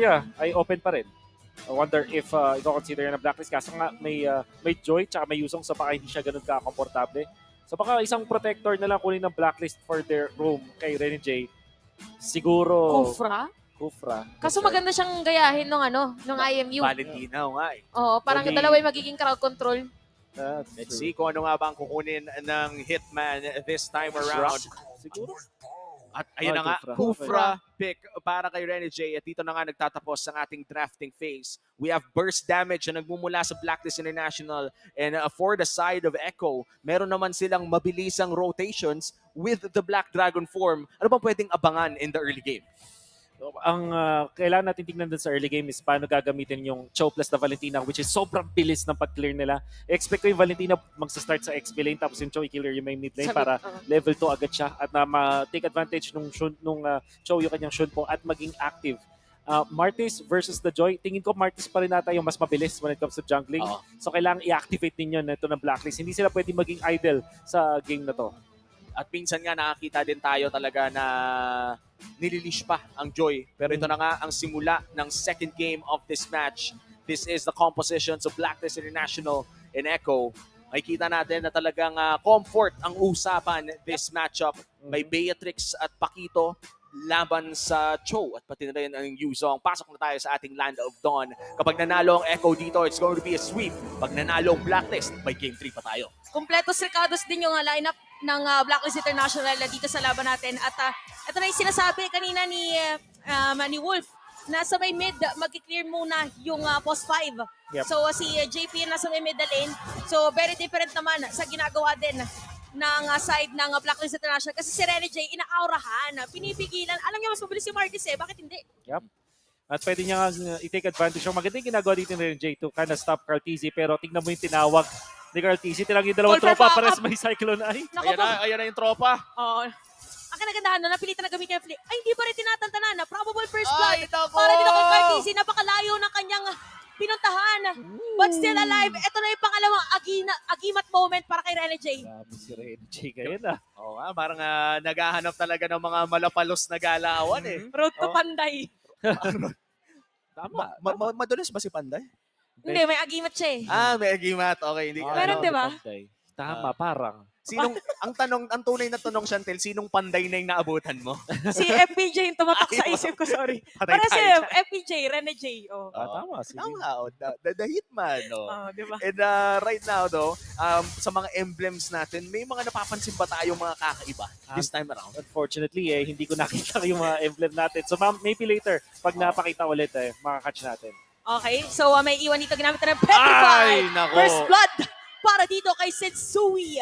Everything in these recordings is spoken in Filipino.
Yeah, ay open pa rin. I wonder if i-consider yan na blacklist. Kaso nga may Joy tsaka may Yusong so baka hindi siya ganun ka-komportable. So baka isang protector na lang kunin ng blacklist for their room kay Rene J. Siguro Kufra? Kufra. Kaso maganda siyang gayahin nung IMU. Valentina nga eh. Oo, parang Only- dalawa yung magiging crowd control. Let's see kung ano nga ba ang kukunin ng Hitman this time around. Siguro. At ayun na nga, Kufra. Kufra pick para kay Rene J. At dito na nga nagtatapos ang ating drafting phase. We have burst damage na nagmumula sa Blacklist International. And for the side of Echo, meron naman silang mabilisang rotations with the Black Dragon form. Ano bang pwedeng abangan in the early game? Ang kailangan natin tingnan dun sa early game is paano gagamitin yung Cho plus na Valentina which is sobrang bilis ng pag-clear nila. Expect ko yung Valentina magsa-start sa XP lane tapos yung Cho i-clear yung may mid lane para level 2 agad siya at na ma-take advantage nung Cho yung kanyang Shun po at maging active. Martis versus the Joy, tingin ko Martis pa rin nata yung mas mabilis when it comes to jungling. So kailangan i-activate ninyo na ito ng blacklist. Hindi sila pwede maging idle sa game na to. At minsan nga nakakita din tayo talaga na nililish pa ang Joy. Pero ito na nga ang simula ng second game of this match. This is the compositions of Blacklist International and Echo. Makikita natin na talagang comfort ang usapan this matchup. May Beatrix at Paquito laban sa Cho at pati na rin ang Yuzong. Pasok na tayo sa ating Land of Dawn. Kapag nanalo ang Echo dito, it's going to be a sweep. Pag nanalo ang Blacklist, may Game 3 pa tayo. Kompletos recados din yung lineup ng Blacklist International dito sa laban natin. At ito na yung sinasabi kanina ni Wolf. Nasa may mid, mag-clear muna yung post 5. Yep. So si JP nasa may mid lane. So very different naman sa ginagawa din ng side ng Blacklist International. Kasi si Rene J, inaaurahan, pinipigilan. Alam niya, mas mabilis si Martis bakit hindi? Yep. At pwede niya nga i-take advantage. Yung magandang ginagawa dito ni J to kind of stop Cartesi pero tingnan mo yung tinawag ni Cartesi. Tinawag yung dalawang Call for tropa backup. pares may Cyclone Eye. Naku Ayan po. ayan na yung tropa. Oo. Ang kinagandahan napilitan na gamitin yung flip. Ay, hindi pa rin tinatantanan na probable first blood. Ay, nako! Para din ako Cartesi, napakalayo ng kanyang pinuntahan. But still alive. Ito na yung pangalawang agimat moment para kay Rene J. Grabe si Ren J ngayon ah. Oo nga, parang naghahanap talaga ng mga malapalos na galawan eh. Road to Oh. Panday. Tama. Madulas ba si Panday? Hindi, may agimat siya eh. May agimat. Okay, hindi ka. Meron, ano. di ba? Tama, parang. Sinong, ang tunay na tanong, Chantel, sinong panday na yung naabutan mo? Si FPJ yung tumatak sa Ay, isip ko, sorry. Patay Para si tayo dyan. FPJ, Rene J. Oh. Tama. Sige. Tama, the Hitman. Di ba? And right now, though, sa mga emblems natin, may mga napapansin ba tayong mga kakaiba this time around? Unfortunately, hindi ko nakita yung mga emblem natin. So maybe later, pag napakita ulit, makakatch natin. Okay, so may iwan dito ginamit na ng Petrify. Ay, nako. First blood para dito kay Setsui.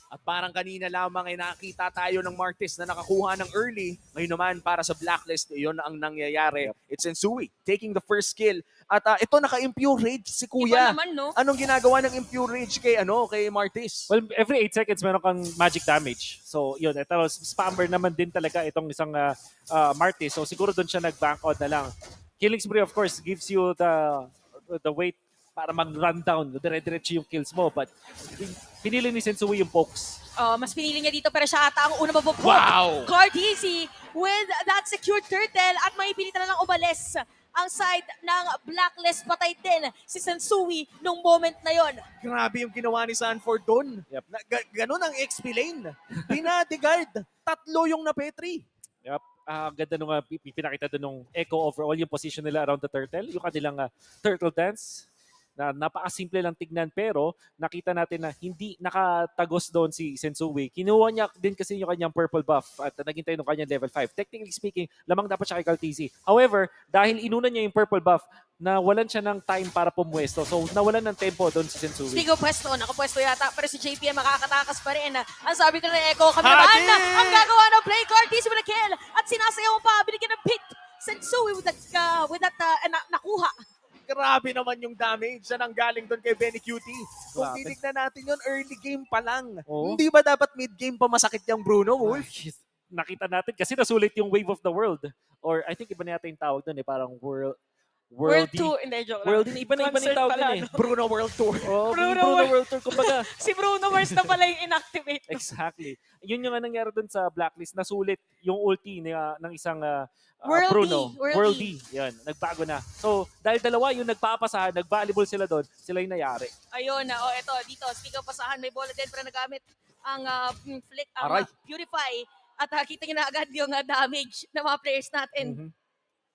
At parang kanina lamang ay nakita tayo ng Martis na nakakuha ng early. Ngayon naman para sa Blacklist, yun ang nangyayari. It's Ensui taking the first kill. At ito naka-impure rage si Kuya. Iba naman, no? Anong ginagawa ng impure rage kay Martis? Well, every 8 seconds meron kang magic damage. So, yun. Ito, spammer naman din talaga itong isang Martis. So, siguro doon siya nag-bank out na lang. Killing Spree, of course, gives you the weight para mag-run down. Dire-diretso yung kills mo. But pinili ni Sensui yung pokes. Mas pinili niya dito pero siya ata ang una mabubog. Wow! Cartesi with that secured turtle at may pilitan na lang umalis ang side ng Blacklist. Patay din si Sensui nung moment na yon. Grabe yung ginawa ni Sanford doon. Yep. Ganun ang XP lane. Pinadigard. 3 yung napetri. Yep. Ganda nung pinakita doon nung Echo overall, yung position nila around the turtle. Yung kanilang turtle dance. Na napakasimple lang tignan pero nakita natin na hindi nakatagos doon si Sensui. Kinuha niya din kasi yung kanyang purple buff at naghintay ng kanyang level 5. Technically speaking, lamang dapat siya kay Cartesi. However, dahil inuna niya yung purple buff, nawalan siya ng time para pumwesto. So, nawalan ng tempo doon si Sensui. Stigo pwesto, nakapwesto yata pero si JPM makakatakas pa rin. Ang sabi ko na Echo, kami naman ang gagawa ng play. Cartesi with a kill at sinasayaw pa, binigyan ng pit. Sensui with that nakuha. Grabe naman yung damage na nanggaling doon kay Benny Cutie. Kung Grabe. tinignan natin yun, early game pa lang. Oo. Hindi ba dapat mid-game pa masakit yung Bruno, Wolf? Nakita natin kasi nasulit yung Wave of the World. Or I think iba na yata yung tawag doon parang world World Worldy. 2. Hindi, joke lang. Worldy, iba na Concert tawag pala, din eh. no? Bruno World Tour. Oh, Bruno Bruno World- World Tour, kumbaga. Si Bruno Mars na pala yung inactivate. Exactly. Yun yung nangyari dun sa Blacklist. Nasulit yung ulti ng isang Worldy. Bruno. Worldy. Worldy. Yan. Nagbago na. So, dahil dalawa yung nagpapasahan, nag-volleyball sila doon, sila yung nayari. Ayun na, eto, dito, speaking of pasahan, may bola din para nagamit ang flick, ang Aray. Purify. At kita nyo na agad yung damage ng mga players natin. Mhm.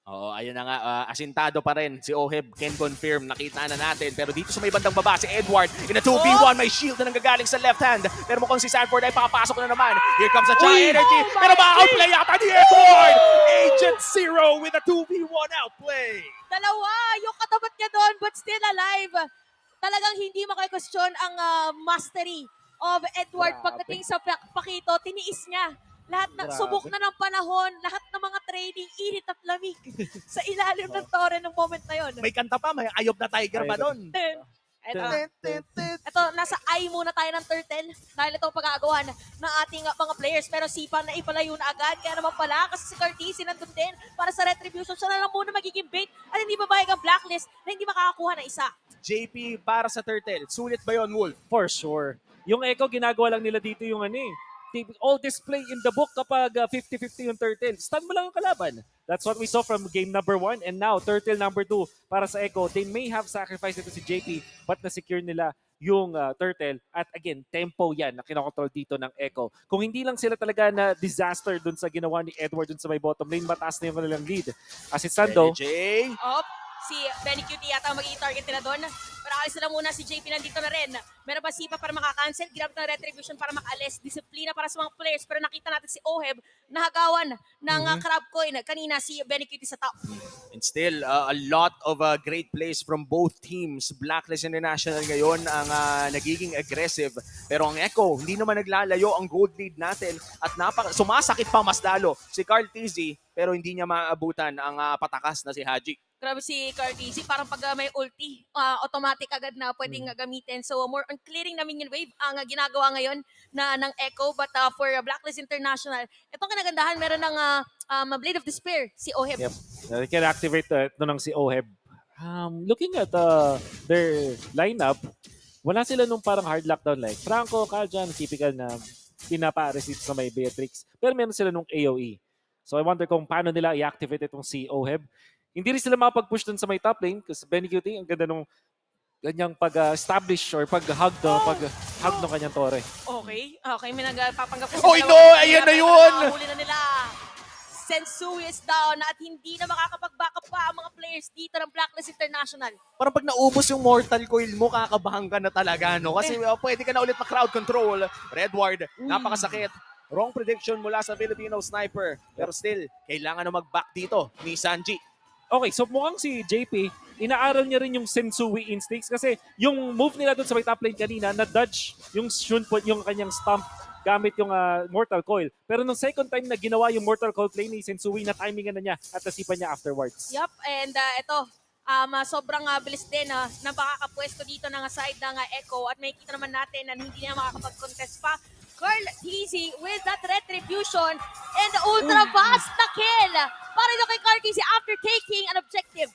Oo, ayun na nga, asintado pa rin si Oheb, can confirm, nakita na natin. Pero dito sa may bandang baba, si Edward, in a 2v1, may shield na nanggagaling sa left hand. Pero mukhang si Sanford ay papasok na naman. Here comes a Chai Energy, Oh my pero ma-outplay yata ni Edward! Agent Zero with a 2v1 outplay! Dalawa, yung katapat niya doon, but still alive. Talagang hindi makakwestiyon ang mastery of Edward Grabe. pagdating sa pakito. Tiniis niya. Lahat na, Grabe. subok na ng panahon, lahat ng mga training, init at lamig sa ilalim ng tore ng moment na yon. May kanta pa, may Ayob na Tiger pa doon. Ito, nasa eye muna tayo ng turtle dahil ito ang pag-aagawan ng ating mga players. Pero Sipa na ipalayo na agad. Kaya naman pala, kasi si Cartesi nandun din para sa retribution. Siya na lang muna magiging bait at hindi babayag ang blacklist na hindi makakakuha ng isa. JP para sa Turtle. Sulit ba yun, Wolf? For sure. Yung Echo, ginagawa lang nila dito yung all display in the book kapag 50-50 yung Turtle. Stun mo lang yung kalaban. That's what we saw from game number 1 and now Turtle number 2 para sa Echo. They may have sacrificed ito si JP but na-secure nila yung Turtle. At again, tempo yan na kinokontrol dito ng Echo. Kung hindi lang sila talaga na disaster dun sa ginawa ni Edward dun sa may bottom lane, mataas na yung kanilang lead. Asistando, Jay. Si Benny Cutie yata ang magiging target nila doon. Pero alis na muna si JP nandito na rin. Meron ba Sipa para makakancel? Ginamit ng retribution para makaalis. Disiplina para sa mga players. Pero nakita natin si Oheb nahagawan ng crab coin. Kanina si Benny Cutie sa top. And still, a lot of great plays from both teams. Blacklist International ngayon ang nagiging aggressive. Pero ang Echo, hindi naman naglalayo ang gold lead natin. At sumasakit pa mas lalo si Carl Tizzy. Pero hindi niya maabutan ang patakas na si Haji. Grabe si Cartesi. Parang pag may ulti, automatic agad na pwedeng gamitin. So more on clearing na minion wave ang ginagawa ngayon ng Echo. But for Blacklist International, itong kinagandahan, meron ng Blade of Despair, si Oheb. yep. They can activate ito ng si Oheb. Looking at their lineup, wala sila nung parang hard lockdown like Franco, Kaljan, typical na pinapa-receive sa may Beatrix. Pero meron sila nung AoE. So I wonder kung paano nila i-activate itong si Oheb. Hindi rin sila makapag-push dun sa may top lane kasi Benny Cutie, ang ganda nung ganyang pag-establish or pag-hug ng kanyang tore. Okay, may nagpapanggap. Oy, no! Ayan na yun! Huli na nila. Sensui is down at hindi na makakapag-backup pa ang mga players dito ng Blacklist International. Parang pag naubos yung mortal coil mo, kakabahan ka na talaga, no? Kasi pwede ka na ulit ma-crowd control. Redward, napakasakit. Wrong prediction mula sa Filipino sniper. Pero still, kailangan na mag-back dito ni Sanji. Okay, so mukhang si JP, inaaral niya rin yung Sensui instincts kasi yung move nila doon sa may top lane kanina, na-dodge yung Shunput, yung kanyang stomp gamit yung Mortal Coil. Pero nung second time na ginawa yung Mortal Coil play ni Sensui, na timingan na niya at nasipan niya afterwards. Yup, and ito, sobrang bilis din na makakapwesto dito ng side ng Echo at makikita naman natin na hindi na makakapag-contest pa. Carl Tizzy with that retribution and the ultra fast na kill para ito kay Carl Tizzy after taking an objective.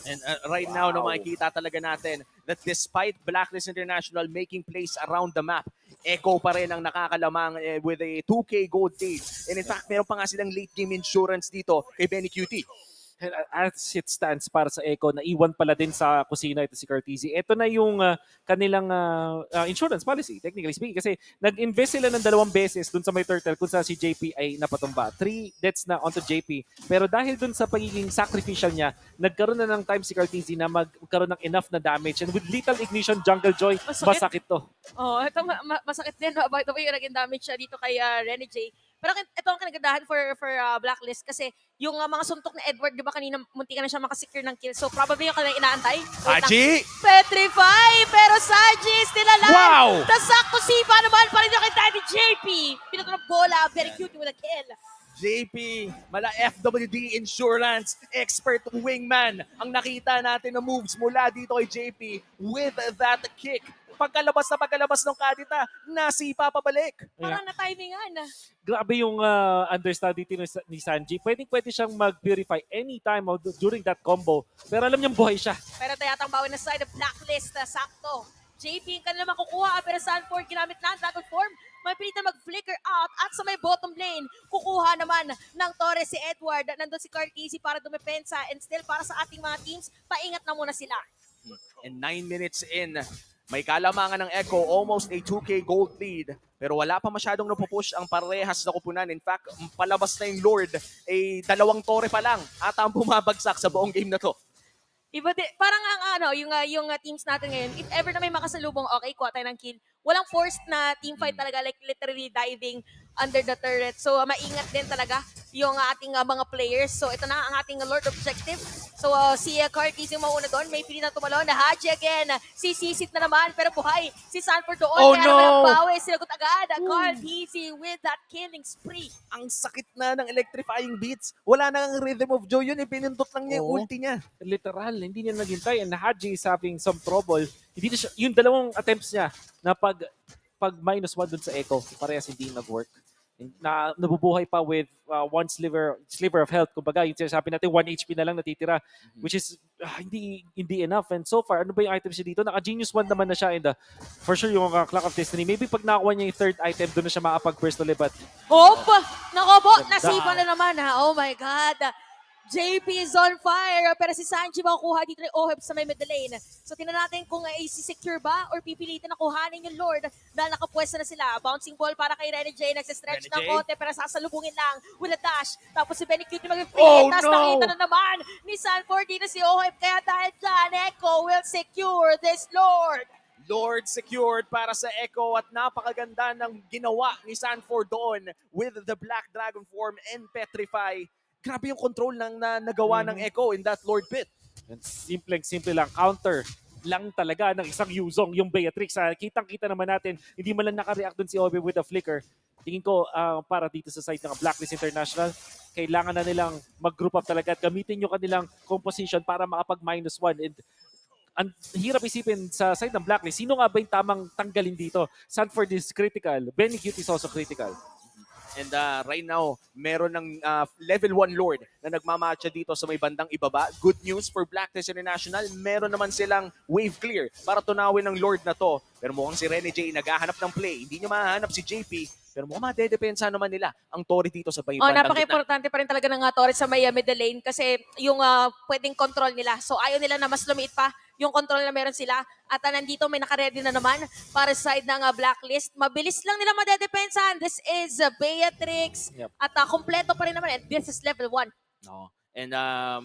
And right now, no, makikita talaga natin that despite Blacklist International making plays around the map, Echo pa rin ang nakakalamang with a 2K gold lead. And in fact, meron pa nga silang late game insurance dito kay Benny Cutie. As it stands para sa Echo, naiwan pala din sa kusina ito si Cartesi. Ito na yung kanilang insurance policy, technically speaking. Kasi nag-invest sila ng 2 beses dun sa may turtle kung sa si JP ay napatumba. 3 deaths na onto JP. Pero dahil dun sa pagiging sacrificial niya, nagkaroon na ng time si Cartesi na magkaroon ng enough na damage. And with Lethal Ignition, Jungle Joy, masakit to. Oh, ito masakit din. By the way, yung naging damage siya dito kay Rene J. Pero ito ang kinagandahan for Blacklist kasi yung mga suntok na Edward, di ba kanina munti ka na siya makasecure ng kill. So probably yung kanilang inaantay. Haji! Petrify! Pero Saji still alive! Wow! Tasakto Sipa naman pa rin yung kay Daddy JP. Pinato ng bola, very cute with a kill. JP, mala FWD Insurance, expert wingman. Ang nakita natin na moves mula dito kay JP with that kick. pagkalabas ng Kadita, nasipa pabalik. Parang na-timingan. Grabe yung understudy team ni Sanji. Pwede siyang mag-purify anytime during that combo. Pero alam niyang buhay siya. Pero tayatang bawi na side of Blacklist, sakto. JP ang kanila makukuha, pero Sanford ginamit na ang Dragon Form. May pilitan mag-flicker out at sa may bottom lane, kukuha naman ng Torres si Edward. Nandun si Cartesi para dumepensa and still para sa ating mga teams, paingat na muna sila. And 9 minutes in, may kalamangan ng Echo, almost a 2K gold lead. Pero wala pa masyadong napupush ang parehas na kupunan. In fact, palabas na yung Lord, dalawang tore pa lang at ang bumabagsak sa buong game na to. Iba parang ang yung teams natin ngayon, if ever na may makasalubong, okay, kuha tayo ng kill. Walang forced na team fight talaga, like literally diving under the turret. So maingat din talaga yung ating mga players. So ito na ang ating Lord objective. So si Cartesi yung mauna doon, may pili na tumalon na Haji again. Sisisit na naman, pero buhay si Sanford doon. Oh, kaya no! naman ang bawi, sinagot agad. Cartesi with that killing spree. Ang sakit na ng electrifying beats. Wala nang rhythm of joy yun, pinindot lang niya yung Oo. ulti niya. Literal, hindi niya naghintay. And Haji is having some trouble. Hindi na siya, yung dalawang attempts niya na pag -1 dun sa Echo, parehas hindi nag-work. Na nabubuhay pa with one sliver of health. Kumbaga, yung sinasabi natin, 1 HP na lang natitira, which is hindi enough. And so far, ano ba yung items niya dito? Naka-Genius 1 naman na siya. And for sure, yung Clock of Destiny, maybe pag nakakuha niya yung third item, doon na siya makapag-personally. But Hop! Nako po, Ganda. nasipa na naman ha. Oh my God. JP is on fire. Pero si Sanji makukuha dito ng Oheb sa may middle lane. So tingnan natin kung i-secure ba or pipilitin na kuhanin yung Lord dahil nakapwesta na sila. Bouncing ball para kay Rene J. Nagsistretch Rene ng J. konti pero sasalubungin lang with a dash. Tapos si Benny Cute mag-free. Oh, Tapos no! nakita na naman ni Sanford dito si Oheb. Kaya dahil dyan, Echo will secure this Lord. Lord secured para sa Echo at napakaganda ng ginawa ni Sanford doon with the Black Dragon form and Petrify. Grabe yung control ng nagawa ng Echo in that Lord pit. and simple lang, counter lang talaga ng isang Yuzong, yung Beatrix. Kitang-kita naman natin, hindi man lang naka-react dun si Obi with a flicker. Tingin ko, para dito sa side ng Blacklist International, kailangan na nilang mag-group up talaga at gamitin yung kanilang composition para makapag-1. And ang hirap isipin sa side ng Blacklist, sino nga ba yung tamang tanggalin dito? Sanford is critical. Benny Cute is also critical. And right now, meron ng level 1 Lord na nagmamatcha dito sa may bandang ibaba. Good news for Blacklist International. Meron naman silang wave clear para tunawin ng Lord na to. Pero mukhang si Rene J naghahanap ng play. Hindi niya mahahanap si JP. Pero mukhang madedepensa naman nila ang Tori dito sa bandang gitna. Napaka-importante pa rin talaga ng Torres sa may middle lane kasi yung pwedeng control nila. So ayaw nila na mas lumiit pa yung control na meron sila. At nandito may nakaready na naman para sa side ng Blacklist. Mabilis lang nila madedepensahan. This is Beatrix. Yep. At kompleto pa rin naman. And this is level 1. No. And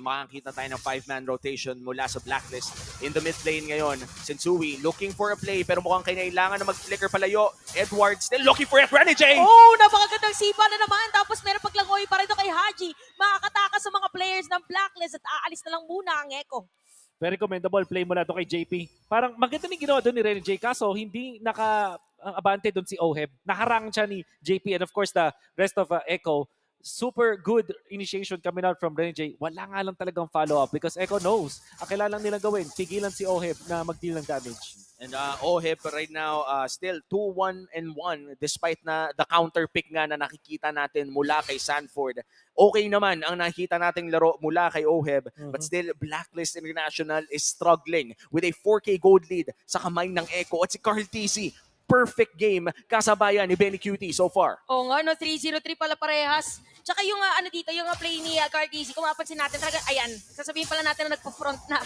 makakita tayo ng 5-man rotation mula sa Blacklist. In the mid lane ngayon, Sensui looking for a play pero mukhang kailangan na mag-flicker palayo. Edward still looking for it. Rene J! Oh, napakagandang sipa na naman. Tapos meron paglangoy pa rin ito kay Haji. Makakatakas sa mga players ng Blacklist at aalis na lang muna ang Echo. Very commendable play mula doon kay JP. Parang maganda na ginawa doon ni Rene J. Kaso hindi naka-abante doon si Oheb. Naharang siya ni JP and of course the rest of Echo. Super good initiation coming out from Rene J. Wala nga lang talagang follow-up because Echo knows. Ang kailangan nilang gawin, pigilan si Oheb na mag-deal ng damage. And Oheb right now still 2-1-1 despite na the counter pick nga na nakikita natin mula kay Sanford. Okay naman ang nakikita nating laro mula kay Oheb but still Blacklist International is struggling with a 4K gold lead sa kamay ng Echo at si Carl TC. Perfect game kasabayan ni Benny Cutie so far. Oo nga, 3-0-3 pala parehas. Tsaka yung dito, yung play ni Cartesi, kung mapansin natin talaga, ayan, sasabihin pala natin na nagpo-front na.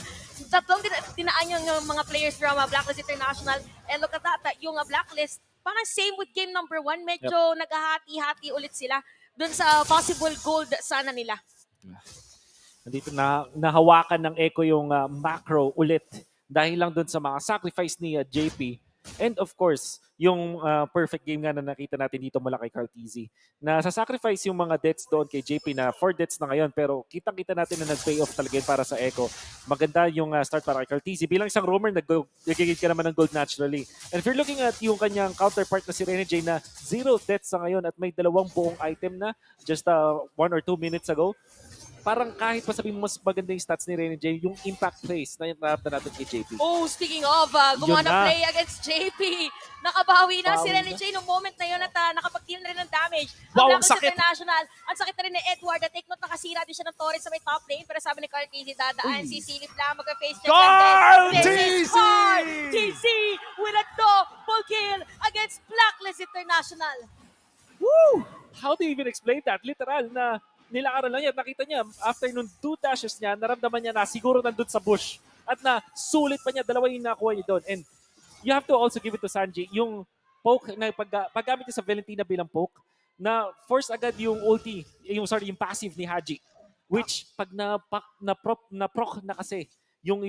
Tatlong tinaan yung mga players from Blacklist International. And look at that, yung Blacklist, parang same with game number 1, medyo naghahati-hati ulit sila dun sa possible gold sana nila. Nandito nahawakan ng Echo yung macro ulit dahil lang doon sa mga sacrifice ni JP. And of course, yung perfect game nga na nakita natin dito mula kay Cartesi. Na sa-sacrifice yung mga deaths doon kay JP na 4 deaths na ngayon pero kitang-kita natin na nag-pay off talaga yun para sa Echo. Maganda yung start para kay Cartesi. Bilang isang roamer, nag-gigit ka naman ng gold naturally. And if you're looking at yung kanyang counterpart na si Rene J na 0 deaths sa ngayon at may 2 buong item na just 1 or 2 minutes ago, parang kahit pa sabihin mo mas maganda yung stats ni Rene J, yung impact plays na naramdaman natin kay JP. Oh, speaking of, gumawa Yun ng na. play against JP. Nakabawi na si Bawi Rene na. J nung moment na yun at nakapag-deal na rin ng damage. Wow, Ang ang Blacklist sakit. International. Ang sakit na rin ni Edward. At take note, nakasira din siya ng Torres sa may top lane. Pero sabi ni Carl TZ, dadaan si Silip lang. Mag-face check lang Carl din. This is TZ! Carl TZ with a double kill against Blacklist International. Woo! How do you even explain that? Literal na nilakaran lang yan. Nakita niya, after nung 2 dashes niya, naramdaman niya na siguro nandun sa bush. At na sulit pa niya, dalawa yung nakuha niya doon. And you have to also give it to Sanji, yung poke na paggamit niya sa Valentina bilang poke, na force agad yung ulti, yung passive ni Haji. Which pag na proc na kasi yung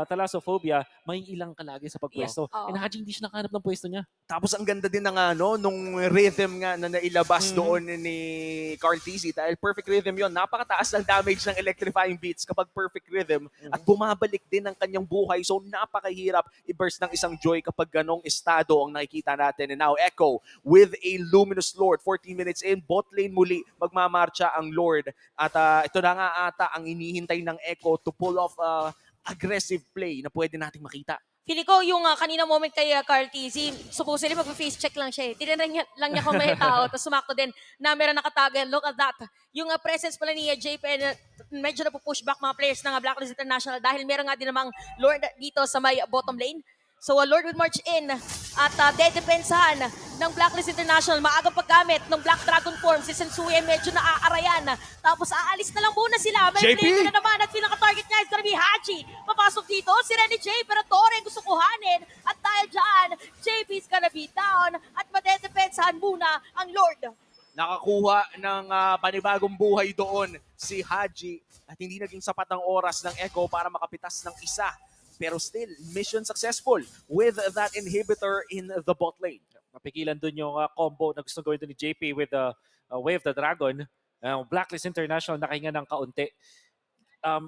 Thalassophobia, may ilang ka lagi sa pagpwesto. Yeah, oo. And Haji hindi siya nakahanap ng pwesto niya. Tapos ang ganda din ng nung rhythm nga na nailabas doon ni Carl TZ dahil perfect rhythm yon. Napakataas ng damage ng electrifying beats kapag perfect rhythm at bumabalik din ang kanyang buhay. So napakahirap i-burst ng isang Joy kapag ganong estado ang nakikita natin. And now Echo with a Luminous Lord. 14 minutes in, bot lane muli magmamarcha ang Lord. At ito na nga ata ang inihintay ng Echo to pull off aggressive play na pwede nating makita. Feeling ko yung kanina moment kay Carl TZ, supposedly mag-face check lang siya eh. Tinanong lang niya kung may tao, tapos sumakto din na meron nakatago. Look at that. Yung presence pala ni JP, medyo napupush back mga players ng Blacklist International dahil meron nga din namang Lord dito sa may bottom lane. So Lord will march in at dedepensahan ng Blacklist International. Maagang paggamit ng Black Dragon form. Si Sensui medyo naaarayan. Tapos aalis na lang muna sila. May JP! play na naman at pinaka-target niya is gonna be Haji. Papasok dito si Rene J pero Torre gusto kuhanin. At dahil dyan, JP is gonna be down at madedepensahan muna ang Lord. Nakakuha ng panibagong buhay doon si Haji at hindi naging sapat ang oras ng Echo para makapitas ng isa. Pero still, mission successful with that inhibitor in the bot lane. Napigilan dun yung combo na gusto gawin dun ni JP with the Way of the Dragon. Blacklist International nakahinga ng kaunti.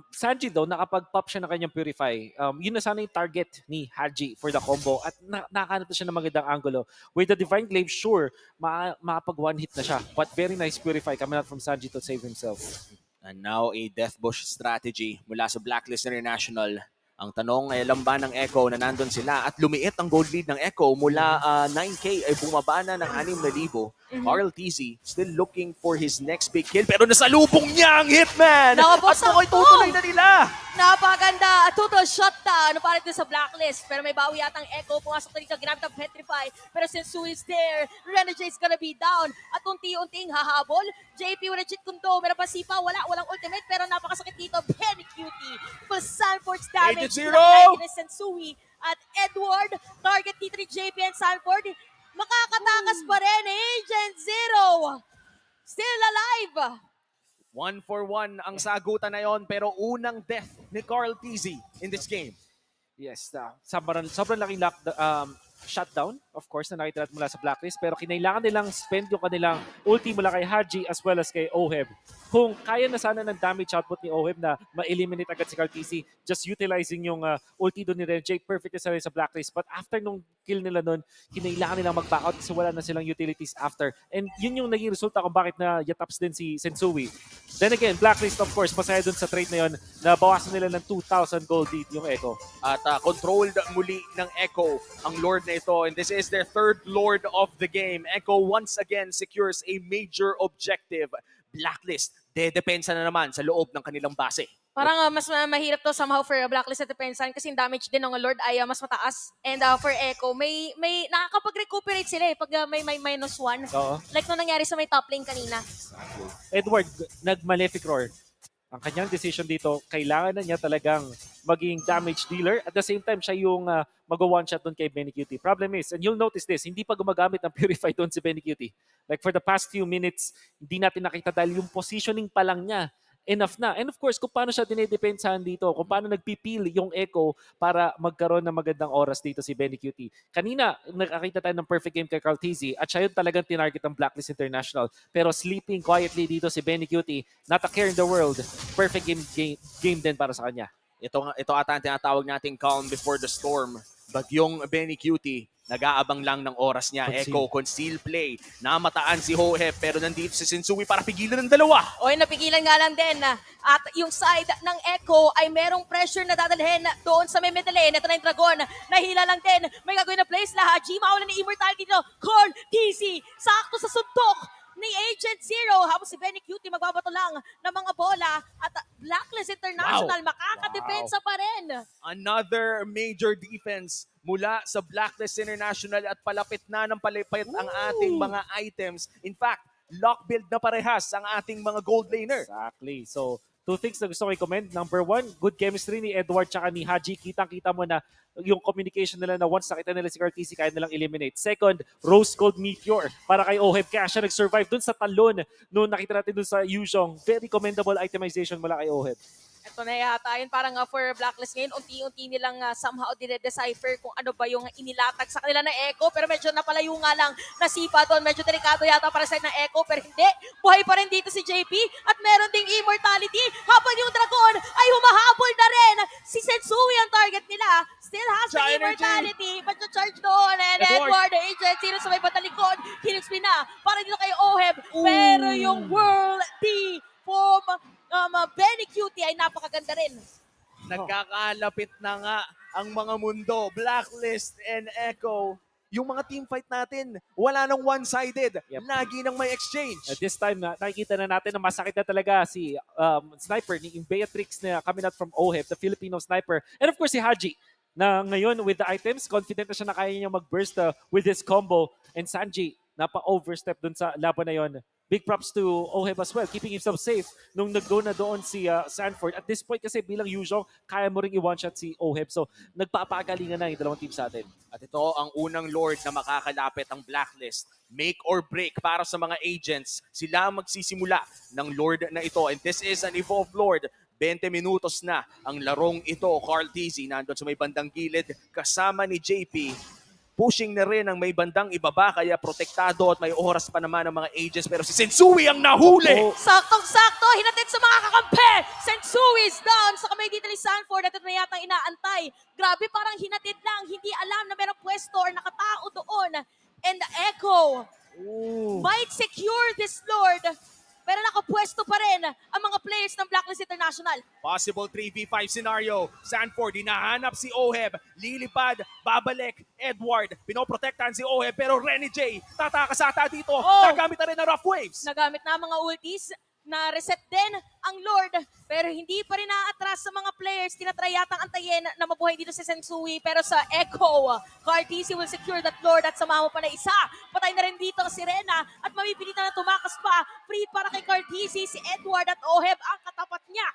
Sanji though, nakapag-pop siya ng kanyang Purify. Yun na sana yung target ni Haji for the combo at nakahanap na siya ng magandang angulo. With the Divine Glaive, sure, makapag one hit na siya. But very nice Purify coming out from Sanji to save himself. And now a Death Bush strategy mula sa Blacklist International. Ang tanong ay alam ba ng Echo na nandun sila at lumiit ang gold lead ng Echo mula 9K ay bumaba na ng 6,000. Carl TZ still looking for his next big kill pero nasalubong niya ang Hitman! Nakabos At ang tuloy na nila! Napaganda. Total shutdown. Ano pa rin sa Blacklist. Pero may bawi yatang Echo. Pumasok na dito. Ginamit ang Petrify. Pero since Sue is there, Rene J is gonna be down. At unti-unting hahabol. JP with a Jit Kundo. Meron pa sipa. Walang ultimate. Pero napakasakit dito. Penny Cutie. For Sanford's damage. 8-0! Sensui. At Edward. Target dito ni JP and Sanford. Makakatakas pa rin. Agent Zero. Still alive. 1-for-1 ang sagutan na yon pero unang death ni Carl TZ in this game. Yes, sobrang laking shutdown, of course, na nakita natin mula sa Blacklist. Pero kinailangan nilang spend yung kanilang ulti mula kay Haji as well as kay Oheb. Kung kaya na sana ng damage output ni Oheb na ma-eliminate agad si Carl TZ, just utilizing yung ulti doon ni Renjay, perfect na sa Blacklist. But after nung kill nila doon, kinailangan nilang mag-back out kasi wala na silang utilities after. And yun yung naging resulta kung bakit na yataps din si Sensui. Then again, Blacklist, of course, masaya dun sa trade na yun na bawasan nila ng 2,000 gold lead yung Echo. At controlled muli ng Echo ang Lord na ito. And this is their third Lord of the game. Echo once again secures a major objective. Blacklist, dedepensa na naman sa loob ng kanilang base. Parang mas mahirap to somehow for Blacklist at Depensan kasi yung damage din ng Lord ay mas mataas. And for Echo, may nakakapag-recuperate sila pag may -1. Oo. Like nung nangyari sa may top lane kanina. Edward, nag-Malefic Roar. Ang kanyang decision dito, kailangan na niya talagang maging damage dealer. At the same time, siya yung mag-one shot doon kay Benny Cutie. Problem is, and you'll notice this, hindi pa gumagamit ng Purify doon si Benny Cutie. Like for the past few minutes, hindi natin nakita dahil yung positioning pa lang niya, enough na. And of course, kung paano siya dinedepensahan dito, kung paano nagpipil yung Echo para magkaroon ng magandang oras dito si Benny Cutie. Kanina, nakakita tayo ng perfect game kay Carl TZ at siya yun talagang tinarget ng Blacklist International. Pero sleeping quietly dito si Benny Cutie, not a care in the world, perfect game din para sa kanya. Ito ata ang tinatawag nating calm before the storm. Bagyong Benny Cutie nag-aabang lang ng oras niya. Conceal. Echo, conceal play. Namataan si Hoheb, pero nandito si Sensui para pigilan ng dalawa. Oy, napigilan nga lang din. At yung side ng Echo ay merong pressure na dadalhin doon sa may middle lane. Ito na yung Dragon. Nahila lang din. May gagawin na place lahat. G, mauna ni Immortality dito. Korn, TC, sakto sa suntok ni Agent Zero. Habang si Benny Cutie magbabato lang ng mga bola. At Blacklist International makakadepensa pa rin. Another major defense mula sa Blacklist International at palapit na ng palipit ang ating mga items. In fact, lock build na parehas ang ating mga gold laner. Exactly. So, two things na gusto ko i-comment. Number one, good chemistry ni Edward tsaka ni Haji. Kitang-kita mo na yung communication nila na once nakita nila si Cartesi, kaya nilang eliminate. Second, Rose Gold Meteor para kay Oheb. Kaya siya nag-survive dun sa talon noon nakita natin dun sa Yuzhong. Very commendable itemization mula kay Oheb. Ito na yata yun, parang for Blacklist ngayon, unti-unti nilang somehow dinedecipher kung ano ba yung inilatag sa kanila na Echo, pero medyo napalayo nga lang nasipa doon. Medyo delikado yata para sa side ng Echo, pero hindi. Buhay pa rin dito si JP at meron ding Immortality habang yung Dragon ay humahabol na rin. Si Sensui ang target nila. Still has the Energy. Immortality, but the charge doon. And Edward, Agent, sino sa may batalikod, Kinexp na para dito kay Oheb. Pero yung World D from Benny Cutie ay napakaganda rin. Nagkakalapit na nga ang mga mundo. Blacklist and Echo. Yung mga team fight natin, wala nang one-sided. Yep. Lagi nang may exchange. At this time, nakikita na natin na masakit na talaga si sniper ni Beatrix na coming out from Oheb, the Filipino sniper. And of course, si Haji na ngayon with the items, confident na siya na kaya niya mag-burst with this combo. And Sanji, napa-overstep dun sa laban na yon. Big props to Oheb as well, keeping himself safe nung nag-go na doon si Sanford. At this point kasi bilang Yuzhong, kaya mo ring i-one-shot si Oheb. So nagpapagalingan na yung dalawang team sa atin. At ito ang unang Lord na makakalapit ang Blacklist. Make or break para sa mga agents. Sila ang magsisimula ng Lord na ito. And this is an Evolved Lord. 20 minutos na ang larong ito. Carl Tizzy nandun sa may bandang gilid kasama ni JP. Pushing na rin ang may bandang ibaba kaya protektado at may oras pa naman ang mga agents. Pero si Sensui ang nahuli! Oh. Saktong-sakto, hinatid sa mga kakampi. Sensui is down sa kamay dito ni Sanford at ito na yatang inaantay. Grabe, parang hinatid lang. Hindi alam na merong pwesto or nakatao doon. And the Echo might secure this Lord. Pero nakapwesto pa rin ang mga players ng Blacklist International. Possible 3v5 scenario. Sanford, hinahanap si Oheb. Lilipad, babalik. Edward, pinoprotektahan si Oheb. Pero Renny J, tatakas ata dito. Nagamit na rin ang rough waves. Nagamit na ang mga ultis. Na-reset din ang Lord. Pero hindi pa rin na-atras sa mga players. Tinatry yatang antayin na mabuhay dito si Sensui. Pero sa Echo, Cartesi will secure that Lord at sama mo pa na isa. Patay na rin dito ang Sirena at mamipilitan na tumakas pa. Free para kay Cartesi, si Edward at Oheb ang katapat niya.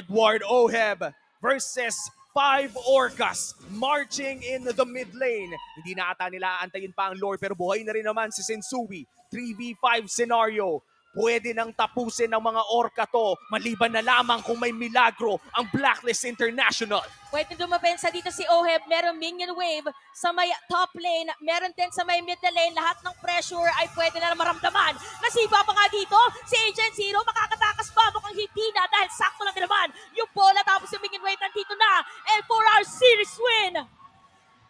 Edward Oheb versus 5 Orcas marching in the mid lane. Hindi na ata nila aantayin pa ang Lord pero buhay na rin naman si Sensui. 3v5 scenario. Pwede nang tapusin ng mga Orca to maliban na lamang kung may milagro ang Blacklist International. Pwede dumapensa dito si Oheb. Meron minion wave sa may top lane. Meron din sa may middle lane. Lahat ng pressure ay pwede na maramdaman. Nasiba pa nga dito si Agent Zero. Makakatakas pa. Mukhang hindi na dahil sakto lang din naman yung bola. Tapos yung minion wave nandito na. And for our series win,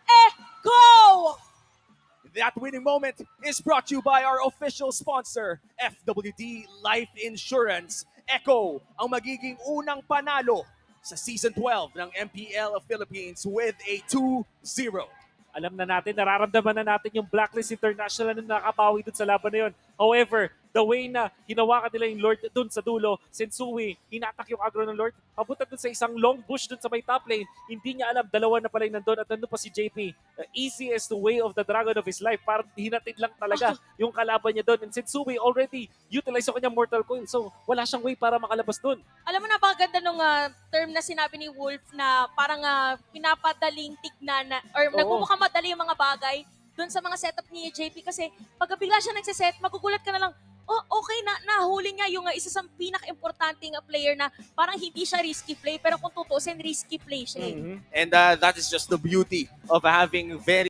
Echo! That winning moment is brought to you by our official sponsor, FWD Life Insurance. Echo ang magiging unang panalo sa Season 12 ng MPL Philippines with a 2-0. Alam na natin, nararamdaman na natin yung Blacklist International na nakapawi dun sa laban na yun. However, the way na hinawakan nila yung Lord dun sa dulo, Sensui, hinatak yung aggro ng Lord, papunta dun sa isang long bush dun sa may top lane. Hindi niya alam, dalawa na pala yung nandun at nandun pa si JP. The easiest way of the dragon of his life. Parang hinatid lang talaga yung kalaban niya dun. And Sensui already utilized yung kanyang mortal coil. So, wala siyang way para makalabas dun. Alam mo, napakaganda nung term na sinabi ni Wolf na parang pinapadaling tignan or nagmumukha madali yung mga bagay doon sa mga setup ni JP kasi pag bigla siya nagsiset, magugulat ka na lang, oh, okay na, nahuli niya yung isa sa pinaka-importanting player na parang hindi siya risky play pero kung tutusin, risky play siya. And that is just the beauty of having very